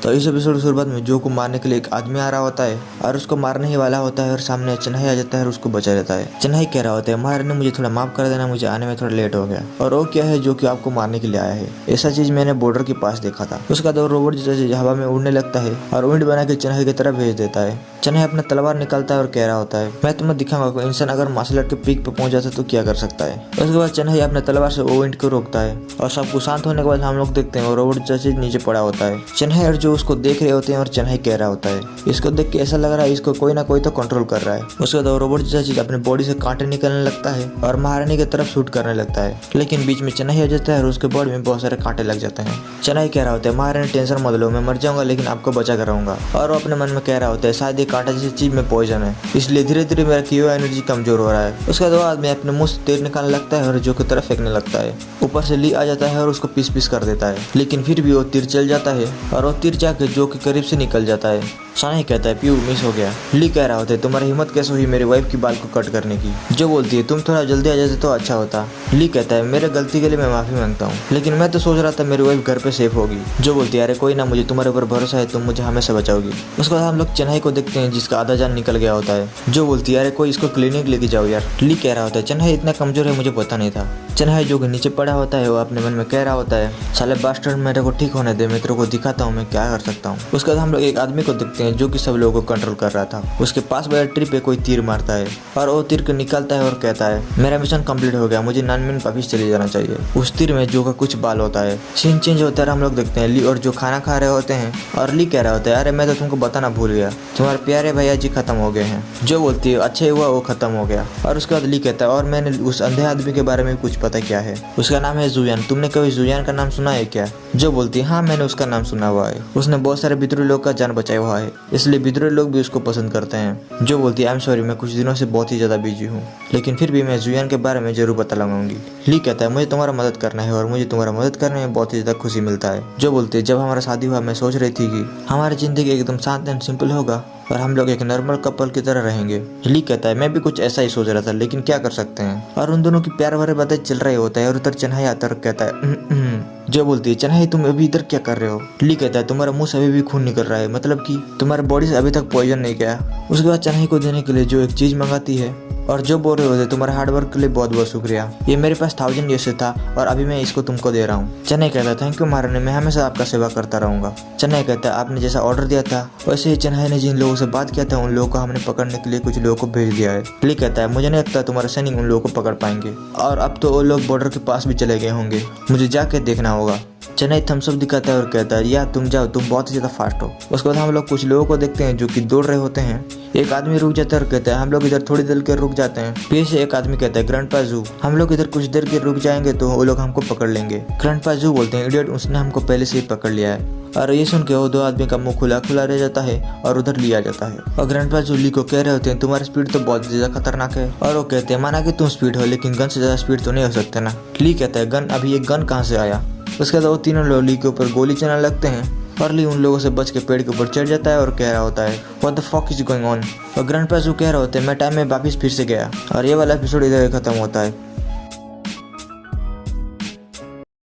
तो इस एपिसोड की शुरुआत में जो को मारने के लिए एक आदमी आ रहा होता है और उसको मारने ही वाला होता है और सामने चेन्नई आ जाता है और उसको बचा लेता है। चेन्नई कह रहा होता है महारानी मुझे थोड़ा माफ कर देना, मुझे आने में थोड़ा लेट हो गया। और वो क्या है जो कि आपको मारने के लिए आया है, ऐसा चीज मैंने बॉर्डर के पास देखा था। उसका दो रोबोट जैसे हवा में उड़ने लगता है और विंड बना के चेन्नई की तरफ भेज देता है। चेन्नई अपना तलवार निकालता है और कह रहा होता है मैं तुम्हें दिखाऊंगा कोई इंसान अगर मार्शल आर्ट के पीक पे पहुंच जाता है तो क्या कर सकता है। उसके बाद चेन्नई अपने तलवार से वो विंड को रोकता है और सब कुछ शांत होने के बाद हम लोग देखते हैं वो रोबोट जैसे नीचे पड़ा होता है। चेन्नई और जो उसको देख रहे होते हैं और चेन्नई कह रहा होता है इसको देख के ऐसा लग रहा है इसको कोई ना कोई तो कंट्रोल कर रहा है। उसके बाद रोबोट जैसा चीज अपने बॉडी से कांटे निकलने लगता है और महारानी की तरफ शूट करने लगता है, लेकिन बीच में चेन्नई आ जाता है और उसके बॉडी में बहुत सारे कांटे लग जाते हैं। चेन्नई कह रहा होता है महारानी टेंशन मत लो, मैं मर जाऊंगा लेकिन आपको बचा कर रहूंगा। और वो अपने मन में कह रहा होता है शायद ये कांटा जैसी चीज में पॉइजन है, इसलिए धीरे धीरे मेरा क्यू एनर्जी कमजोर हो रहा है। उसके बाद आदमी अपने मुंह से तीर निकालने लगता है और जो की तरफ फेंकने लगता है। ऊपर से ली आ जाता है और उसको पीस पीस कर देता है, लेकिन फिर भी वो तीर चल जाता है और वो तीर जाके जो के करीब से निकल जाता है। शानी कहता है प्यू मिस हो गया। ली कह रहा होता है तुम्हारी हिम्मत कैसे हुई मेरी वाइफ की बाल को कट करने की। जो बोलती है तुम थोड़ा जल्दी आ जाते तो अच्छा होता। ली कहता है मेरे गलती के लिए मैं माफी मांगता हूँ, लेकिन मैं तो सोच रहा था मेरी वाइफ घर पे सेफ होगी। जो बोलती है अरे कोई ना, मुझे तुम्हारे ऊपर भरोसा है, तुम मुझे हमेशा बचाओगी। उसके बाद हम लोग चेन्नई को देखते हैं जिसका आधा जान निकल गया होता है। जो बोलती है अरे कोई इसको क्लिनिक लेके जाओ यार। ली कह रहा होता है चेन्नई इतना कमजोर है मुझे पता नहीं था। चेन्नई जो कि नीचे पड़ा होता है वो अपने मन में कह रहा होता है साले बास्टर्ड मेरे को ठीक होने दे, मैं तेरे को दिखाता हूँ मैं क्या कर सकता हूँ। उसके बाद हम लोग एक आदमी को देखते हैं जो कि सब लोगों को कंट्रोल कर रहा था। उसके पास बैटरी पे कोई तीर मारता है और वो तीर को निकालता है और कहता है मेरा मिशन कंप्लीट हो गया, मुझे 9 मिनट वापिस चले जाना चाहिए। उस तीर में जो का कुछ बाल होता है। सीन चेंज होता है, हम लोग देखते हैं ली और जो खाना खा रहे होते हैं और ली कह रहा होता है अरे मैं तो तुमको बताना भूल गया, तुम्हारे प्यारे भैया जी खत्म हो गए हैं। जो बोलती है अच्छा हुआ वो खत्म हो गया। और उसके बाद ली कहता है और मैंने उस अंधे आदमी के बारे में कुछ पता क्या है, उसका नाम है जुयान, तुमने कभी जुयान का नाम सुना है क्या। जो बोलती है हाँ मैंने उसका नाम सुना हुआ है, उसने बहुत सारे विद्रोही लोग का जान बचाया हुआ है, इसलिए विद्रोही लोग भी उसको पसंद करते हैं। जो बोलती है आई एम सॉरी मैं कुछ दिनों से बहुत ही ज्यादा बिजी हूँ, लेकिन फिर भी मैं जुयान के बारे में जरूर पता लगाऊंगी। ली कहता है मुझे तुम्हारा मदद करना है और मुझे तुम्हारा मदद करने में बहुत ही ज्यादा खुशी मिलता है। जो बोलती है जब हमारा शादी हुआ मैं सोच रही थी कि हमारी जिंदगी एकदम शांत एंड सिंपल होगा और हम लोग एक नॉर्मल कपल की तरह रहेंगे। ली कहता है मैं भी कुछ ऐसा ही सोच रहा था, लेकिन क्या कर सकते हैं। और उन दोनों की प्यार भरे बातें चल रही होता है और उधर चेन्नई आता और कहता है जो बोलती है चेन्नई तुम अभी इधर क्या कर रहे हो। ली कहता है तुम्हारा मुंह से अभी भी खून निकल रहा है, मतलब कि तुम्हारे बॉडी से अभी तक पॉइजन नहीं गया। उसके बाद चेन्नई को देने के लिए जो एक चीज मंगाती है और जो बोल रहे होते तुम्हारे हार्डवर्क के लिए बहुत बहुत शुक्रिया, ये मेरे पास 1000 ईयर से था और अभी मैं इसको तुमको दे रहा हूँ। चेन्नई कहता है थैंक यू महारानी, मैं हमेशा आपका सेवा करता रहूंगा। चेन्नई कहता है आपने जैसा ऑर्डर दिया था वैसे ही चेन्नई ने जिन लोगों से बात किया था उन लोगों को हमने पकड़ने के लिए कुछ लोगों को भेज दिया है। ली कहता है मुझे नहीं लगता तुम्हारे सैनिक उन लोगों को पकड़ पाएंगे और अब तो वो लोग बॉर्डर के पास भी चले गए होंगे, मुझे जाके देखना होगा। चेन्नई थम्स अप दिखाता है और कहता है या तुम जाओ, तुम बहुत ही ज्यादा फास्ट हो। उसके बाद हम लोग कुछ लोगों को देखते हैं जो कि दौड़ रहे होते हैं। एक आदमी रुक जाता है और कहता है हम लोग इधर थोड़ी देर के रुक जाते हैं। फिर से एक आदमी कहता है ग्रैंडपा जू, हम लोग इधर कुछ देर के रुक जाएंगे तो वो लोग हमको पकड़ लेंगे। ग्रैंडपा जू बोलते हैं इडियट, उसने हमको पहले से ही पकड़ लिया है। और ये सुन के वो दो आदमी का मुंह खुला खुला रह जाता है और उधर लिया जाता है। और ग्रैंडपा जू ली को कह रहे होते हैं तुम्हारी स्पीड तो बहुत ज्यादा खतरनाक है। और वो कहते हैं माना कि तुम स्पीड हो लेकिन गन से ज्यादा स्पीड तो नहीं हो सकते ना। ली कहता है गन, अभी ये गन कहाँ से आया। उसके बाद वो तीनों लोग ली के ऊपर गोली चलाने लगते हैं और ली उन लोगों से बच के पेड़ के ऊपर चढ़ जाता है और कह रहा होता है what the fuck is going on. और ग्रैंडपा जू कह रहे होते हैं मैं टाइम में वापिस फिर से गया। और ये वाला एपिसोड इधर खत्म होता है।